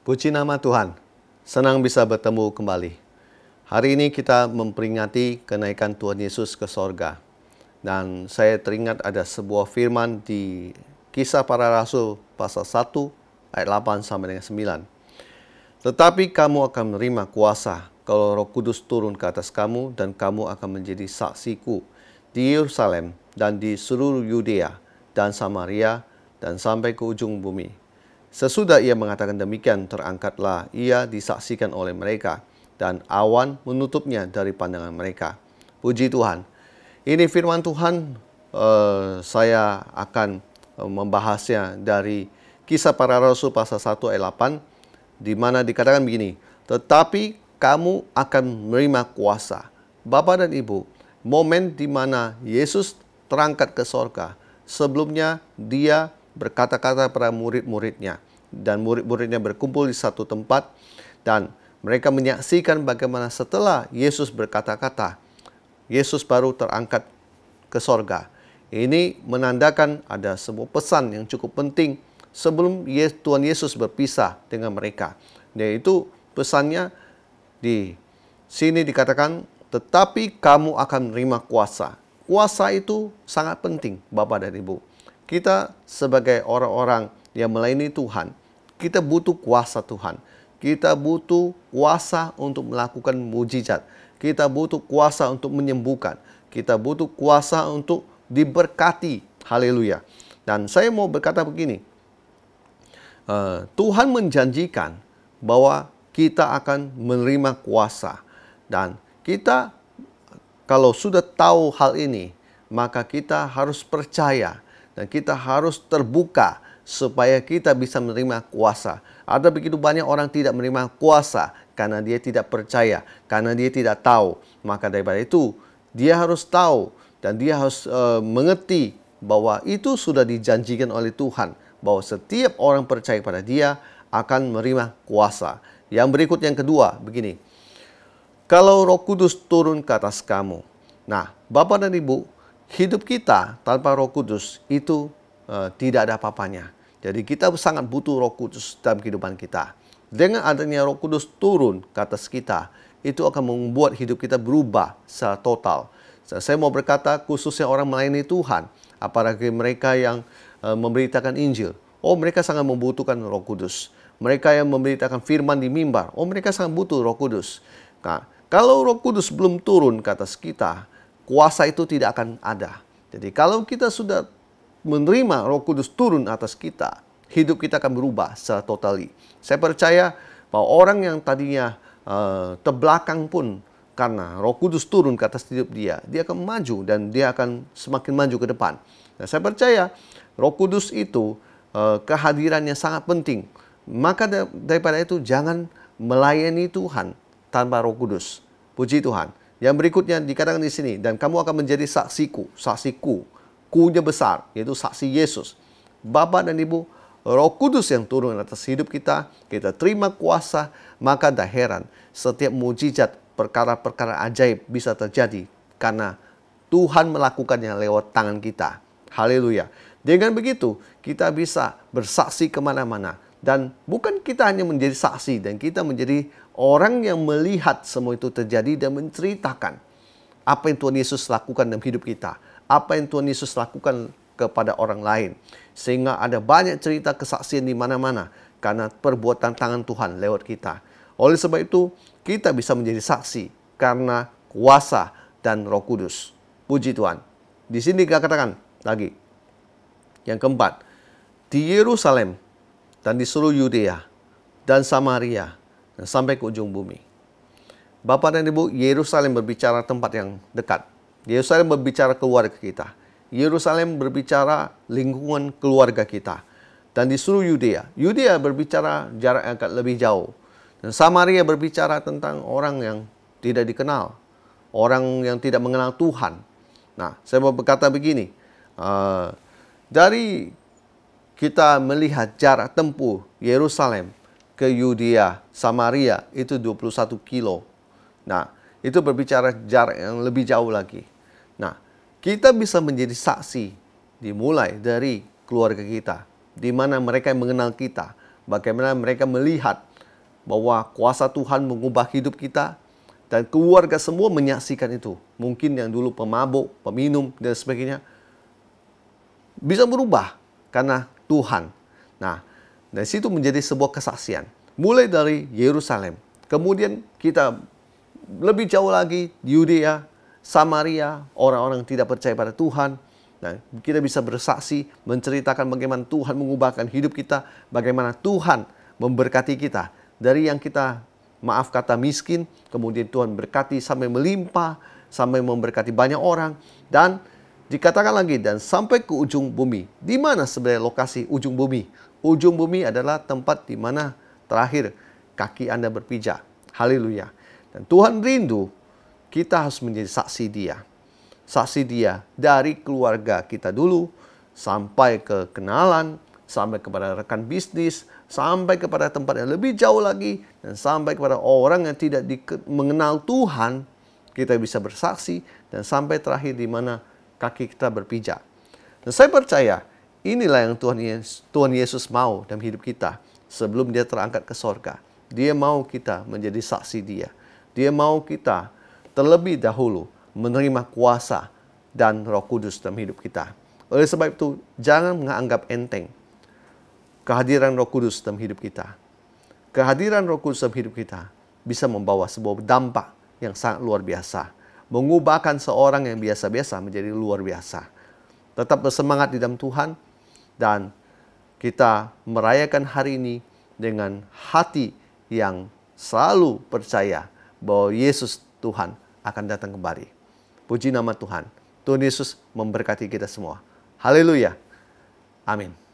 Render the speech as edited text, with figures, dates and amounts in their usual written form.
Puji nama Tuhan, senang bisa bertemu kembali. Hari ini kita memperingati kenaikan Tuhan Yesus ke sorga. Dan saya teringat ada sebuah firman di Kisah Para Rasul pasal 1 ayat 8 sampai dengan 9. Tetapi kamu akan menerima kuasa kalau Roh Kudus turun ke atas kamu, dan kamu akan menjadi saksiku di Yerusalem dan di seluruh Yudea dan Samaria dan sampai ke ujung bumi. Sesudah ia mengatakan demikian, terangkatlah ia disaksikan oleh mereka, dan awan menutupnya dari pandangan mereka. Puji Tuhan. Ini firman Tuhan, saya akan membahasnya dari Kisah Para Rasul pasal 1 ayat 8, di mana dikatakan begini, tetapi kamu akan menerima kuasa. Bapak dan Ibu, momen di mana Yesus terangkat ke sorga, sebelumnya dia berkata-kata pada murid-muridnya, dan murid-muridnya berkumpul di satu tempat, dan mereka menyaksikan bagaimana setelah Yesus berkata-kata, Yesus baru terangkat ke sorga. Ini menandakan ada sebuah pesan yang cukup penting sebelum Tuhan Yesus berpisah dengan mereka. Yaitu pesannya di sini dikatakan, tetapi kamu akan menerima kuasa. Kuasa itu sangat penting, Bapak dan Ibu. Kita sebagai orang-orang yang melayani Tuhan, kita butuh kuasa Tuhan. Kita butuh kuasa untuk melakukan mujizat. Kita butuh kuasa untuk menyembuhkan. Kita butuh kuasa untuk diberkati. Haleluya. Dan saya mau berkata begini, Tuhan menjanjikan bahwa kita akan menerima kuasa. Dan kita kalau sudah tahu hal ini, maka kita harus percaya dan kita harus terbuka supaya kita bisa menerima kuasa. Ada begitu banyak orang tidak menerima kuasa karena dia tidak percaya, karena dia tidak tahu. Maka daripada itu, dia harus tahu dan dia harus mengerti bahwa itu sudah dijanjikan oleh Tuhan, bahwa setiap orang percaya pada dia akan menerima kuasa. Yang berikut, yang kedua, begini. Kalau Roh Kudus turun ke atas kamu. Nah, Bapak dan Ibu, hidup kita tanpa Roh Kudus itu tidak ada apa-apanya. Jadi kita sangat butuh Roh Kudus dalam kehidupan kita. Dengan adanya Roh Kudus turun ke atas kita, itu akan membuat hidup kita berubah secara total. Saya mau berkata khususnya orang melayani Tuhan, apalagi mereka yang memberitakan Injil. Oh, mereka sangat membutuhkan Roh Kudus. Mereka yang memberitakan firman di mimbar, oh mereka sangat butuh Roh Kudus. Nah, kalau Roh Kudus belum turun ke atas kita, kuasa itu tidak akan ada. Jadi kalau kita sudah menerima Roh Kudus turun atas kita, hidup kita akan berubah secara totali. Saya percaya bahwa orang yang tadinya terbelakang pun karena Roh Kudus turun ke atas hidup dia akan maju dan dia akan semakin maju ke depan. Nah, saya percaya Roh Kudus itu kehadirannya sangat penting. Maka daripada itu jangan melayani Tuhan tanpa Roh Kudus. Puji Tuhan. Yang berikutnya dikatakan di sini, dan kamu akan menjadi saksiku. Kunya besar, yaitu saksi Yesus. Bapak dan Ibu, Roh Kudus yang turun atas hidup kita, kita terima kuasa, maka tak heran setiap mujizat, perkara-perkara ajaib bisa terjadi karena Tuhan melakukannya lewat tangan kita. Haleluya. Dengan begitu, kita bisa bersaksi kemana-mana. Dan bukan kita hanya menjadi saksi, dan kita menjadi orang yang melihat semua itu terjadi dan menceritakan apa yang Tuhan Yesus lakukan dalam hidup kita. Apa yang Tuhan Yesus lakukan kepada orang lain. Sehingga ada banyak cerita kesaksian di mana-mana karena perbuatan tangan Tuhan lewat kita. Oleh sebab itu, kita bisa menjadi saksi karena kuasa dan Roh Kudus. Puji Tuhan. Di sini dikatakan lagi. Yang keempat, di Yerusalem dan di seluruh Yudea dan Samaria dan sampai ke ujung bumi. Bapak dan Ibu, Yerusalem berbicara tempat yang dekat. Yerusalem berbicara keluarga kita. Yerusalem berbicara lingkungan keluarga kita. Dan di seluruh Yudea. Yudea berbicara jarak yang agak lebih jauh. Dan Samaria berbicara tentang orang yang tidak dikenal. Orang yang tidak mengenal Tuhan. Nah, saya mau berkata begini. Dari kita melihat jarak tempuh Yerusalem ke Yudea, Samaria itu 21 kilo. Nah, itu berbicara jarak yang lebih jauh lagi. Nah, kita bisa menjadi saksi dimulai dari keluarga kita, di mana mereka yang mengenal kita, bagaimana mereka melihat bahwa kuasa Tuhan mengubah hidup kita, dan keluarga semua menyaksikan itu. Mungkin yang dulu pemabuk, peminum, dan sebagainya, bisa berubah karena Tuhan. Nah, dari situ menjadi sebuah kesaksian. Mulai dari Yerusalem. Kemudian kita lebih jauh lagi, Yudea, Samaria, orang-orang yang tidak percaya pada Tuhan. Nah, kita bisa bersaksi, menceritakan bagaimana Tuhan mengubahkan hidup kita, bagaimana Tuhan memberkati kita. Dari yang kita, maaf kata, miskin, kemudian Tuhan berkati sampai melimpah, sampai memberkati banyak orang. Dan dikatakan lagi, dan sampai ke ujung bumi. Di mana sebenarnya lokasi ujung bumi? Ujung bumi adalah tempat di mana terakhir kaki Anda berpijak. Haleluya. Dan Tuhan rindu kita harus menjadi saksi Dia. Saksi Dia dari keluarga kita dulu, sampai ke kenalan, sampai kepada rekan bisnis, sampai kepada tempat yang lebih jauh lagi, dan sampai kepada orang yang tidak mengenal Tuhan, kita bisa bersaksi, dan sampai terakhir di mana kaki kita berpijak. Dan saya percaya, inilah yang Tuhan Yesus mau dalam hidup kita sebelum Dia terangkat ke sorga. Dia mau kita menjadi saksi Dia. Dia mau kita terlebih dahulu menerima kuasa dan Roh Kudus dalam hidup kita. Oleh sebab itu, jangan menganggap enteng kehadiran Roh Kudus dalam hidup kita. Kehadiran Roh Kudus dalam hidup kita bisa membawa sebuah dampak yang sangat luar biasa. Mengubahkan seorang yang biasa-biasa menjadi luar biasa. Tetap bersemangat di dalam Tuhan, dan kita merayakan hari ini dengan hati yang selalu percaya bahwa Yesus Tuhan akan datang kembali. Puji nama Tuhan. Tuhan Yesus memberkati kita semua. Haleluya. Amin.